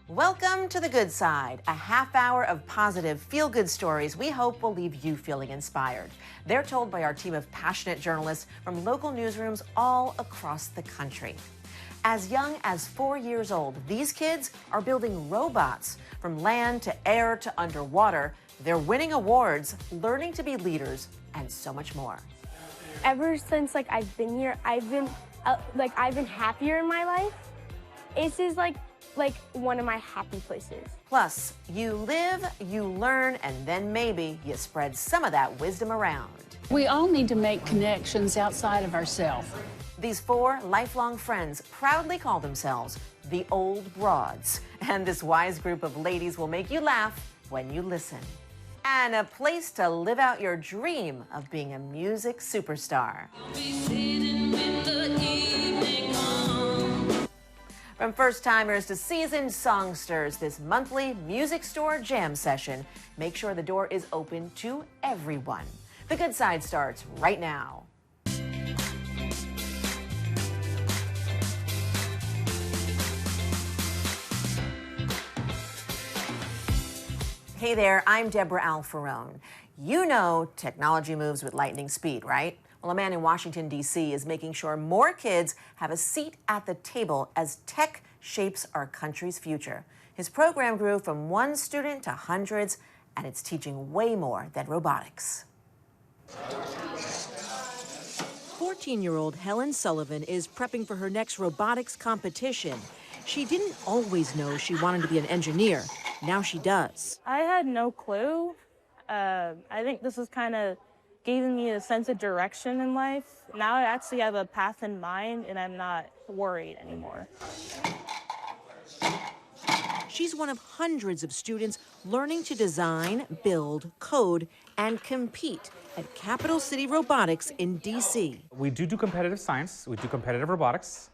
Welcome to The Good Side, a half hour of positive, feel-good stories we hope will leave you feeling inspired. They're told by our team of passionate journalists from local newsrooms all across the country. As young as 4 years old, these kids are building robots from land to air to underwater. They're winning awards, learning to be leaders, and so much more. Ever since I've been here, I've been happier in my life. This is like one of my happy places. Plus, you live, you learn, and then maybe you spread some of that wisdom around. We all need to make connections outside of ourselves. These 4 lifelong friends proudly call themselves the Old Broads. And this wise group of ladies will make you laugh when you listen. And a place to live out your dream of being a music superstar. From first-timers to seasoned songsters, this monthly music store jam session makes sure the door is open to everyone. The Good Side starts right now. Hey there, I'm Debra Alfarone. You know technology moves with lightning speed, right? Well, a man in Washington, D.C. is making sure more kids have a seat at the table as tech shapes our country's future. His program grew from 1 student to hundreds, and it's teaching way more than robotics. 14-year-old Helen Sullivan is prepping for her next robotics competition. She didn't always know she wanted to be an engineer. Now she does. I had no clue. I think this is kind of giving me a sense of direction in life. Now I actually have a path in mind, and I'm not worried anymore. She's one of hundreds of students learning to design, build, code, and compete at Capital City Robotics in D.C. We do competitive science, we do competitive robotics,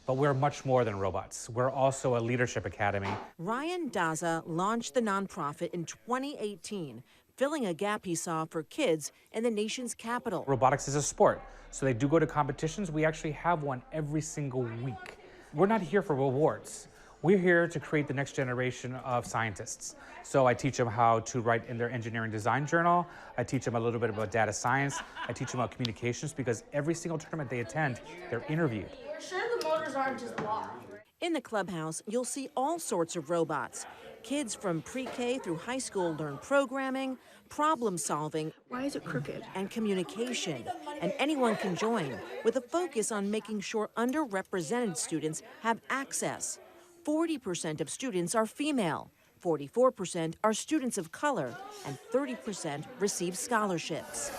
but we're much more than robots. We're also a leadership academy. Ryan Daza launched the nonprofit in 2018, filling a gap he saw for kids in the nation's capital. Robotics is a sport, so they do go to competitions. We actually have one every single week. We're not here for rewards. We're here to create the next generation of scientists. So I teach them how to write in their engineering design journal. I teach them a little bit about data science. I teach them about communications, because every single tournament they attend, they're interviewed. We're sure the motors aren't just locked. In the clubhouse, you'll see all sorts of robots. Kids from pre-K through high school learn programming, problem solving, Why is it crooked? and communication. And anyone can join, with a focus on making sure underrepresented students have access. 40% of students are female, 44% are students of color, and 30% receive scholarships.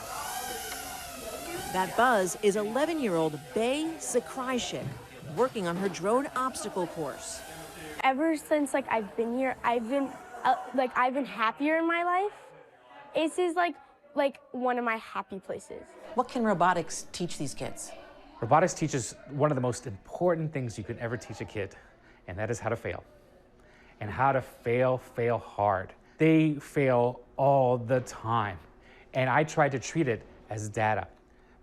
That buzz is 11-year-old Bay Sakrishik, working on her drone obstacle course. Ever since I've been here, I've been happier in my life. This is like one of my happy places. What can robotics teach these kids? Robotics teaches one of the most important things you can ever teach a kid, and that is how to fail. And how to fail hard. They fail all the time. And I try to treat it as data,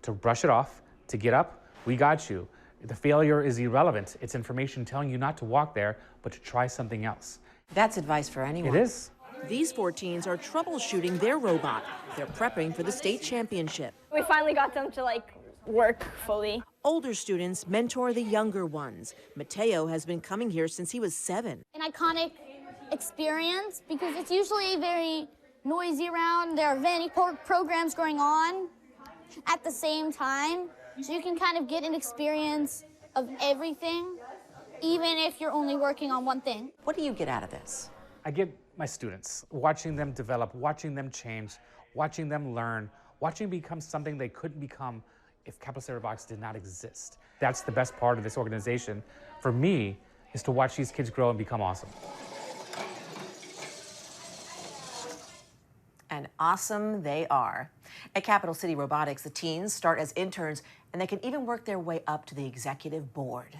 to brush it off, to get up, we got you. The failure is irrelevant. It's information telling you not to walk there, but to try something else. That's advice for anyone. It is. These 4 teens are troubleshooting their robot. They're prepping for the state championship. We finally got them to work fully. Older students mentor the younger ones. Mateo has been coming here since he was 7. An iconic experience because it's usually very noisy around. There are many programs going on at the same time. So you can kind of get an experience of everything, even if you're only working on one thing. What do you get out of this? I get my students, watching them develop, watching them change, watching them learn, watching become something they couldn't become if Capital City Robotics did not exist. That's the best part of this organization, for me, is to watch these kids grow and become awesome. And awesome they are. At Capital City Robotics, the teens start as interns, and they can even work their way up to the executive board.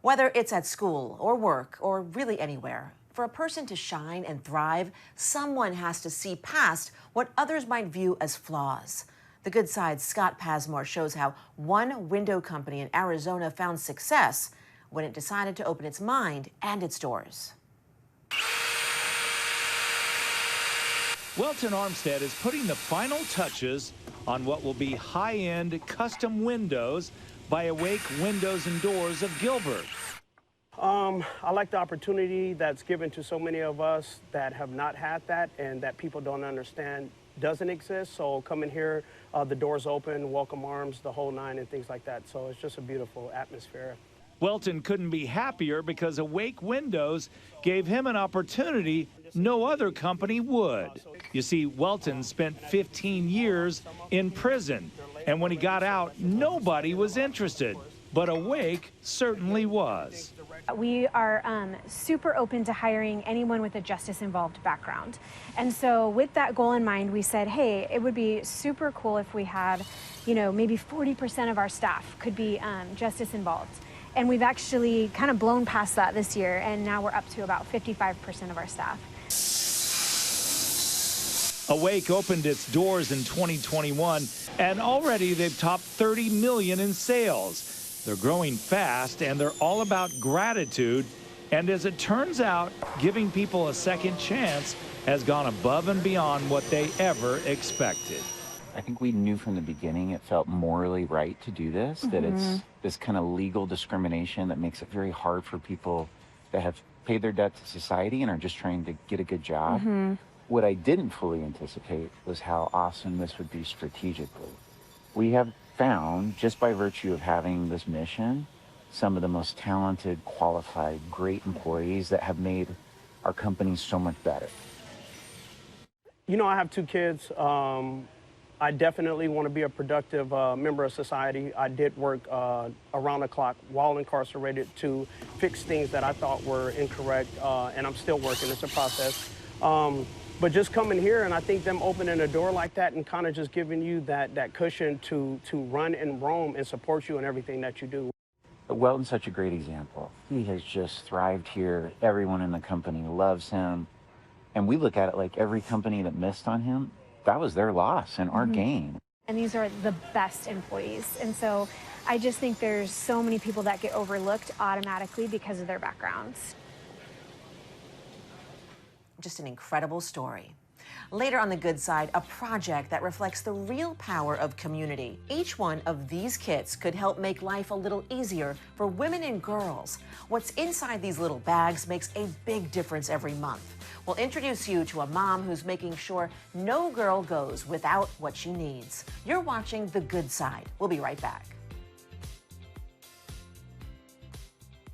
Whether it's at school or work or really anywhere, for a person to shine and thrive, someone has to see past what others might view as flaws. The Good Side's Scott Pasmore shows how one window company in Arizona found success when it decided to open its mind and its doors. Welton Armstead is putting the final touches on what will be high-end custom windows by Awake Windows and Doors of Gilbert. I like the opportunity that's given to so many of us that have not had that and that people don't understand doesn't exist. So coming here, the doors open, welcome arms, the whole nine and things like that. So it's just a beautiful atmosphere. Welton couldn't be happier because Awake Windows gave him an opportunity no other company would. You see, Welton spent 15 years in prison, and when he got out, nobody was interested. But Awake certainly was. We are super open to hiring anyone with a justice-involved background. And so with that goal in mind, we said, hey, it would be super cool if we had, maybe 40% of our staff could be justice-involved. And we've actually kind of blown past that this year, and now we're up to about 55% of our staff. Awake opened its doors in 2021, and already they've topped $30 million in sales. They're growing fast, and they're all about gratitude. And as it turns out, giving people a second chance has gone above and beyond what they ever expected. I think we knew from the beginning it felt morally right to do this, that it's this kind of legal discrimination that makes it very hard for people that have paid their debt to society and are just trying to get a good job. What I didn't fully anticipate was how awesome this would be strategically. We have found, just by virtue of having this mission, some of the most talented, qualified, great employees that have made our company so much better. I have 2 kids. I definitely want to be a productive member of society. I did work around the clock while incarcerated to fix things that I thought were incorrect, and I'm still working. It's a process. But just coming here, and I think them opening a door like that and kind of just giving you that cushion to run and roam and support you in everything that you do. Welton's such a great example. He has just thrived here. Everyone in the company loves him. And we look at it like every company that missed on him, that was their loss and our gain. And these are the best employees. And so I just think there's so many people that get overlooked automatically because of their backgrounds. Just an incredible story. Later on the good side, a project that reflects the real power of community. Each one of these kits could help make life a little easier for women and girls. What's inside these little bags makes a big difference every month. We'll introduce you to a mom who's making sure no girl goes without what she needs. You're watching The Good Side. We'll be right back.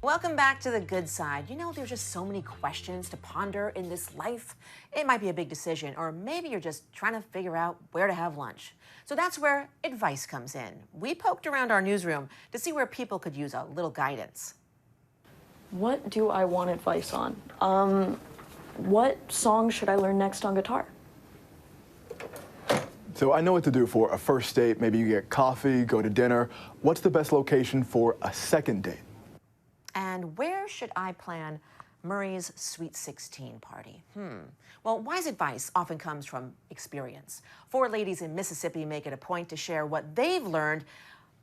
Welcome back to The Good Side. There's just so many questions to ponder in this life. It might be a big decision, or maybe you're just trying to figure out where to have lunch. So that's where advice comes in. We poked around our newsroom to see where people could use a little guidance. What do I want advice on? What song should I learn next on guitar? So I know what to do for a first date. Maybe you get coffee, go to dinner. What's the best location for a second date? And where should I plan Murray's Sweet 16 party? Well, wise advice often comes from experience. 4 ladies in Mississippi make it a point to share what they've learned,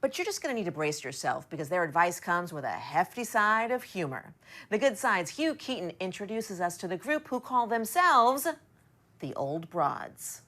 but you're just going to need to brace yourself because their advice comes with a hefty side of humor. The Good Side's Hugh Keaton introduces us to the group who call themselves the Old Broads.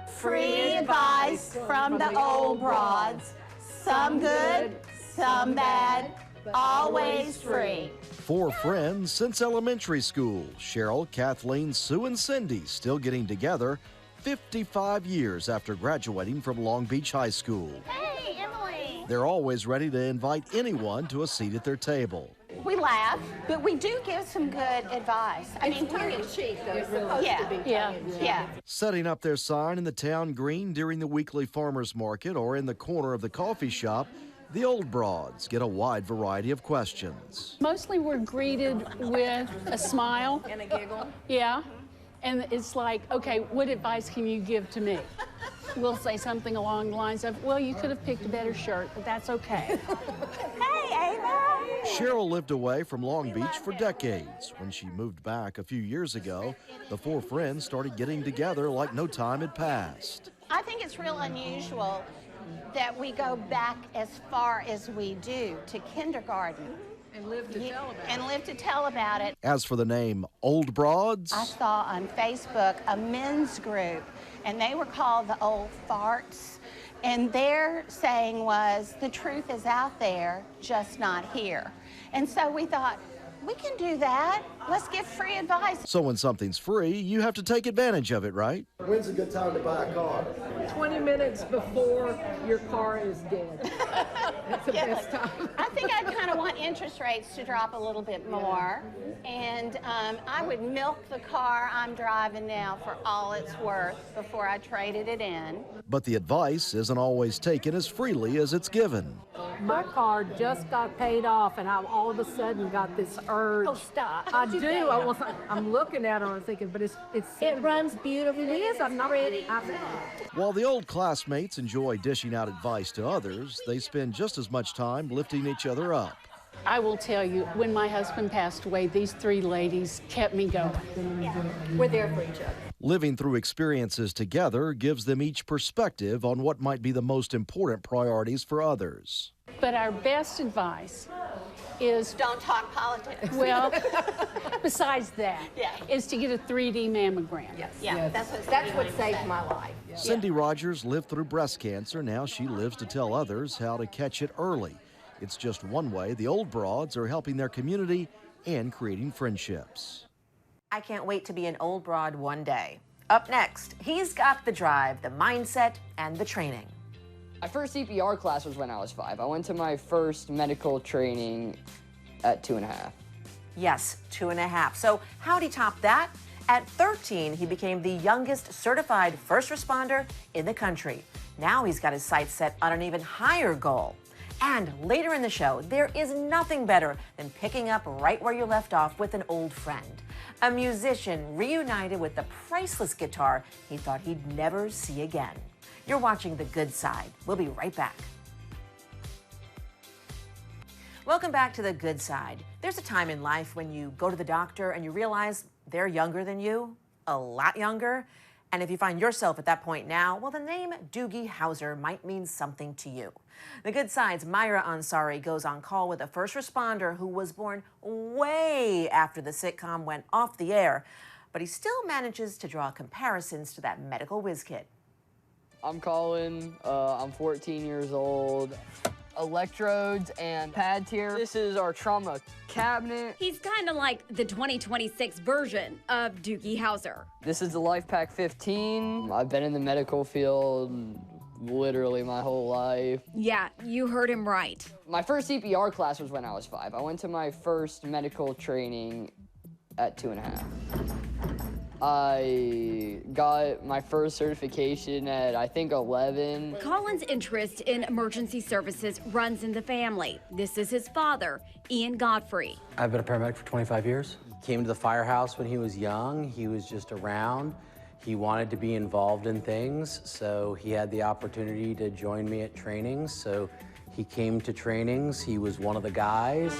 Free advice from the old broads. Some good, some bad, always free. 4 friends since elementary school. Cheryl, Kathleen, Sue, and Cindy still getting together 55 years after graduating from Long Beach High School. Hey, Emily. They're always ready to invite anyone to a seat at their table. We laugh, but we do give some good advice. It's tongue-in-cheek, though. It's supposed to be tongue-in-cheek. Yeah. Setting up their sign in the town green during the weekly farmers market or in the corner of the coffee shop, the Old Broads get a wide variety of questions. Mostly we're greeted with a smile. And a giggle. Yeah. And it's like, okay, what advice can you give to me? We'll say something along the lines of, well, you could have picked a better shirt, but that's okay. Hey, Ava. Cheryl lived away from Long Beach for decades. When she moved back a few years ago, the 4 friends started getting together like no time had passed. I think it's real unusual that we go back as far as we do to kindergarten. And live to tell about it. And live to tell about it. As for the name Old Broads, I saw on Facebook a men's group, and they were called the Old Farts. And their saying was, the truth is out there, just not here. And so we thought, we can do that. Let's give free advice. so when something's free, you have to take advantage of it, right? When's a good time to buy a car? 20 minutes before your car is dead. That's the best time. I think I kind of want interest rates to drop a little bit more. And I would milk the car I'm driving now for all it's worth before I traded it in. But the advice isn't always taken as freely as it's given. My car just got paid off, and I all of a sudden got this urge. Oh, stop. I do. I'm looking at it and I'm thinking, but it runs beautifully. It is. I'm not ready. While the old classmates enjoy dishing out advice to others, they spend just as much time lifting each other up. I will tell you, when my husband passed away, these three ladies kept me going. We're there for each other. Living through experiences together gives them each perspective on what might be the most important priorities for others. But our best advice is, Don't talk politics. well, besides that, Yeah. is to get a 3D mammogram. Yeah, that's what saved my life. Cindy Rogers lived through breast cancer. Now she lives to tell others how to catch it early. It's just one way the Old Broads are helping their community and creating friendships. I can't wait to be an old broad one day. Up next, he's got the drive, the mindset, and the training. My first CPR class was when I was 5. I went to my first medical training at 2.5. Yes, 2.5. So how'd he top that? At 13, he became the youngest certified first responder in the country. Now he's got his sights set on an even higher goal. And later in the show, there is nothing better than picking up right where you left off with an old friend. A musician reunited with the priceless guitar he thought he'd never see again. You're watching The Good Side. We'll be right back. Welcome back to The Good Side. There's a time in life when you go to the doctor and you realize they're younger than you, a lot younger. And if you find yourself at that point now, well, the name Doogie Howser might mean something to you. The Good Side's Myra Ansari goes on call with a first responder who was born way after the sitcom went off the air, but he still manages to draw comparisons to that medical whiz kid. I'm Colin. I'm 14 years old. Electrodes and pads here. This is our trauma cabinet. He's kind of like the 2026 version of Doogie Howser. This is the Life Pack 15. I've been in the medical field literally my whole life. Yeah, you heard him right. My first CPR class was when I was 5. I went to my first medical training at 2.5. I got my first certification at, I think, 11. Colin's interest in emergency services runs in the family. This is his father, Ian Godfrey. I've been a paramedic for 25 years. Came to the firehouse when he was young. He was just around. He wanted to be involved in things, so he had the opportunity to join me at trainings. So he came to trainings. He was one of the guys.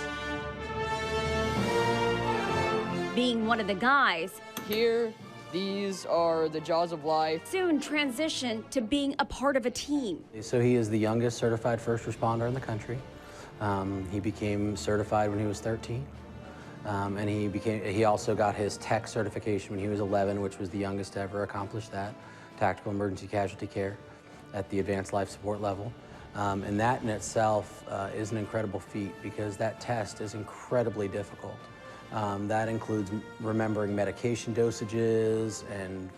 Being one of the guys, Here, these are the jaws of life. soon transitioned to being a part of a team. So he is the youngest certified first responder in the country. He became certified when he was 13. And he also got his tech certification when he was 11, which was the youngest to ever accomplish that, tactical emergency casualty care at the advanced life support level. And that in itself is an incredible feat because that test is incredibly difficult. That includes remembering medication dosages and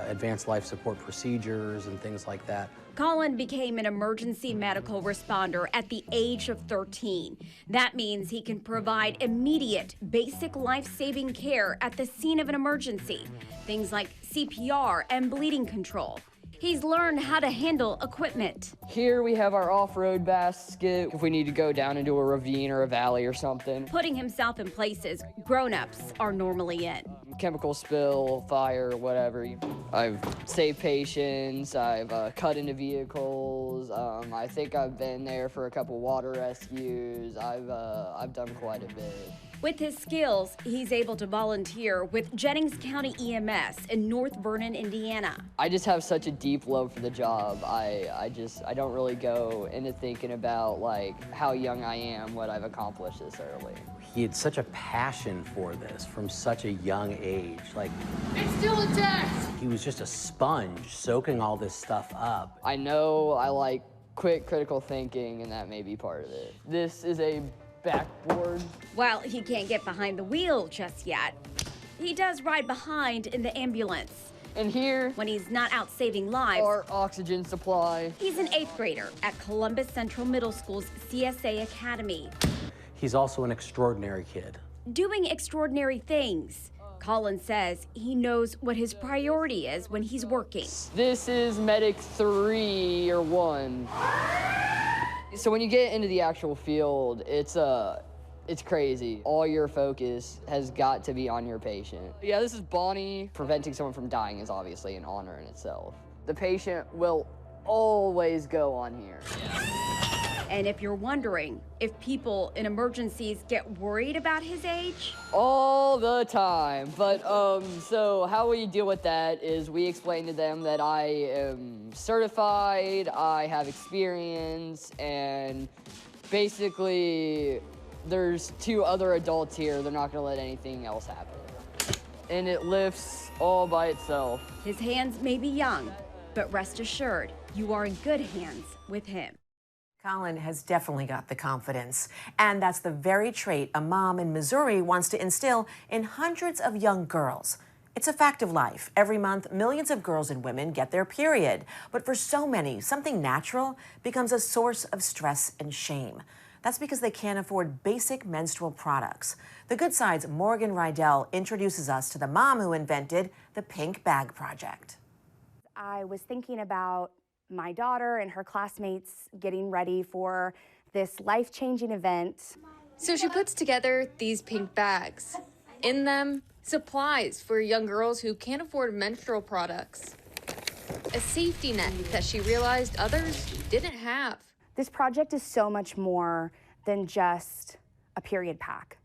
advanced life support procedures and things like that. Colin became an emergency medical responder at the age of 13. That means he can provide immediate, basic life-saving care at the scene of an emergency. Things like CPR and bleeding control. He's learned how to handle equipment. Here we have our off-road basket if we need to go down into a ravine or a valley or something. Putting himself in places grown-ups are normally in. Chemical spill, fire, whatever. I've saved patients, I've cut into vehicles, I think I've been there for a couple water rescues. I've done quite a bit. With his skills, he's able to volunteer with Jennings County EMS in North Vernon, Indiana. I just have such a deep love for the job. I don't really go into thinking about like how young I am, what I've accomplished this early. He had such a passion for this from such a young age. Like, It's still a test! he was just a sponge soaking all this stuff up. I know I like quick critical thinking, and that may be part of it. This is a backboard. While he can't get behind the wheel just yet, he does ride behind in the ambulance. And here, when he's not out saving lives, our oxygen supply. He's an 8th grader at Columbus Central Middle School's CSA Academy. He's also an extraordinary kid. Doing extraordinary things. Colin says he knows what his priority is when he's working. This is medic 3 or 1. So when you get into the actual field, it's crazy. All your focus has got to be on your patient. Yeah, this is Bonnie. Preventing someone from dying is obviously an honor in itself. The patient will always go on here. And if you're wondering if people in emergencies get worried about his age, all the time. But so how we deal with that is we explain to them that I am certified, I have experience, and basically there's 2 other adults here. They're not gonna let anything else happen. And it lifts all by itself. his hands may be young, but rest assured, you are in good hands with him. Colin has definitely got the confidence. And that's the very trait a mom in Missouri wants to instill in hundreds of young girls. It's a fact of life. Every month, millions of girls and women get their period. But for so many, something natural becomes a source of stress and shame. That's because they can't afford basic menstrual products. The Good Side's Morgan Rydell introduces us to the mom who invented the Pink Bag Project. I was thinking about my daughter and her classmates getting ready for this life-changing event. So she puts together these pink bags. In them, supplies for young girls who can't afford menstrual products. A safety net that she realized others didn't have. This project is so much more than just a period pack.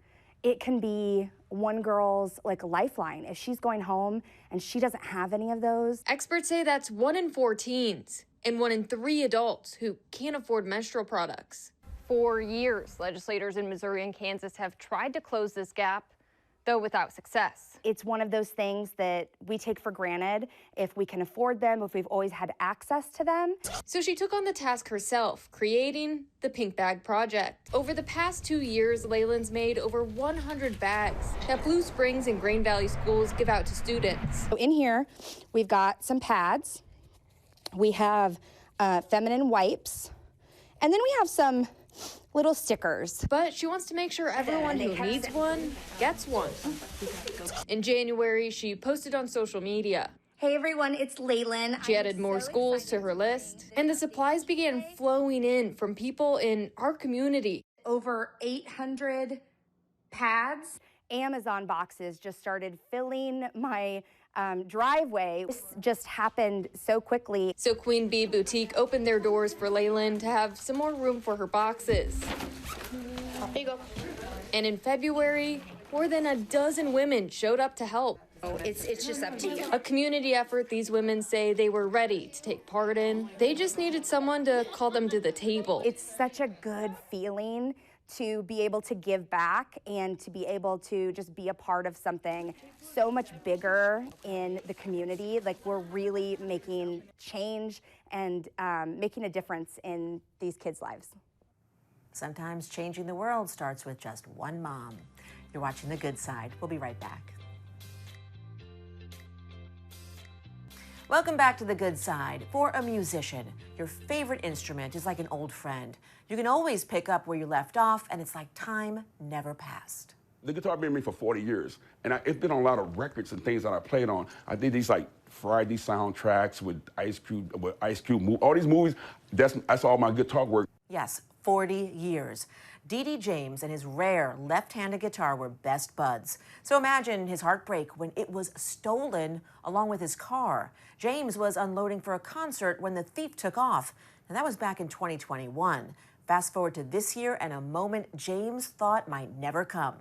It can be one girl's lifeline. If she's going home and she doesn't have any of those. Experts say that's 1 in 4 teens and 1 in 3 adults who can't afford menstrual products. For years, legislators in Missouri and Kansas have tried to close this gap, though without success. It's one of those things that we take for granted if we can afford them, if we've always had access to them. So she took on the task herself, creating the Pink Bag Project. Over the past 2 years, Leyland's made over 100 bags that Blue Springs and Grain Valley schools give out to students. So in here, we've got some pads. We have feminine wipes, and then we have some little stickers. But she wants to make sure everyone who needs one gets one. In January, she posted on social media. Hey everyone, it's Leyland. She added more schools to her list, and the supplies began flowing in from people in our community. Over 800 pads. Amazon boxes just started filling my driveway. This just happened so quickly. So Queen Bee Boutique opened their doors for Leyland to have some more room for her boxes. Here you go. And in February, more than a dozen women showed up to help. It's just up to you. A community effort these women say they were ready to take part in. They just needed someone to call them to the table. It's such a good feeling to be able to give back and to be able to just be a part of something so much bigger in the community. Like, we're really making change and making a difference in these kids' lives. Sometimes changing the world starts with just one mom. You're watching The Good Side. We'll be right back. Welcome back to The Good Side. For a musician, your favorite instrument is like an old friend. You can always pick up where you left off, and it's like time never passed. The guitar been with me for 40 years, and it's been on a lot of records and things that I played on. I did these like Friday soundtracks with Ice Cube, all these movies. That's all my guitar work. Yes, 40 years. D.D. James and his rare left-handed guitar were best buds. So imagine his heartbreak when it was stolen along with his car. James was unloading for a concert when the thief took off, and that was back in 2021. Fast forward to this year and a moment James thought might never come.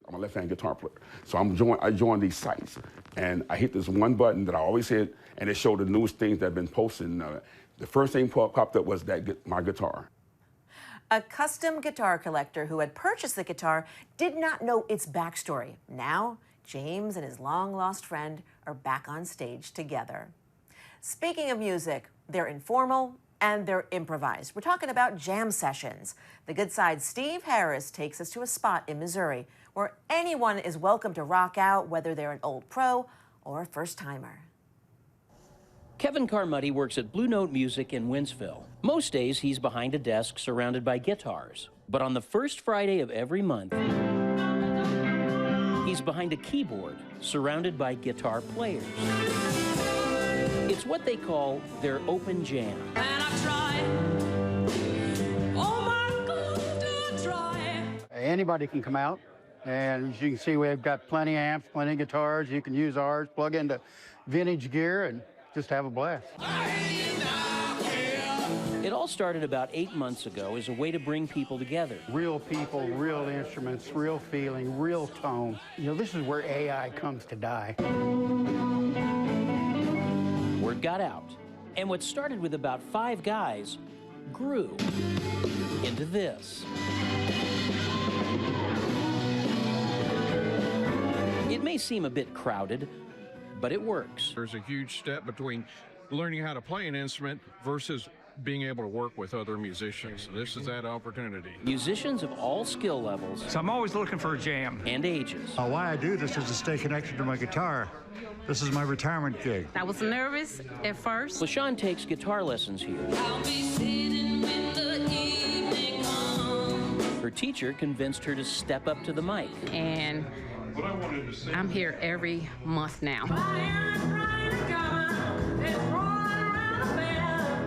I'm a left-hand guitar player. So I joined these sites, and I hit this one button that I always hit, and it showed the newest things that have been posted. The first thing popped up was my guitar. A custom guitar collector who had purchased the guitar did not know its backstory. Now, James and his long-lost friend are back on stage together. Speaking of music, they're informal and they're improvised. We're talking about jam sessions. The Good Side's Steve Harris takes us to a spot in Missouri where anyone is welcome to rock out, whether they're an old pro or a first-timer. Kevin Carmody works at Blue Note Music in Winsville. Most days he's behind a desk surrounded by guitars. But on the first Friday of every month, he's behind a keyboard surrounded by guitar players. It's what they call their open jam. Anybody can come out, and as you can see, we've got plenty of amps, plenty of guitars. You can use ours, plug into vintage gear, and just have a blast. It all started about 8 months ago as a way to bring people together. Real people, real instruments, real feeling, real tone. You know, this is where AI comes to die. Word got out, and what started with about 5 guys grew into this. It may seem a bit crowded, but it works. There's a huge step between learning how to play an instrument versus being able to work with other musicians. This is that opportunity. Musicians of all skill levels. So I'm always looking for a jam. And ages. Why I do this is to stay connected to my guitar. This is my retirement gig. I was nervous at first. LaShawn takes guitar lessons here. Her teacher convinced her to step up to the mic. And I'm here every month now.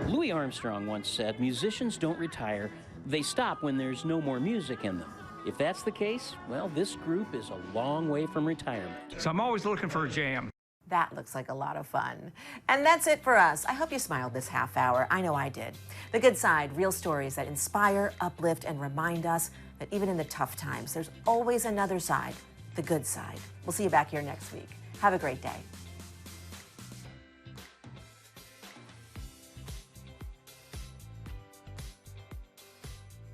Louis Armstrong once said, musicians don't retire, they stop when there's no more music in them. If that's the case, well, this group is a long way from retirement. So I'm always looking for a jam. That looks like a lot of fun. And that's it for us. I hope you smiled this half hour. I know I did. The Good Side, real stories that inspire, uplift, and remind us that even in the tough times, there's always another side, the good side. We'll see you back here next week. Have a great day.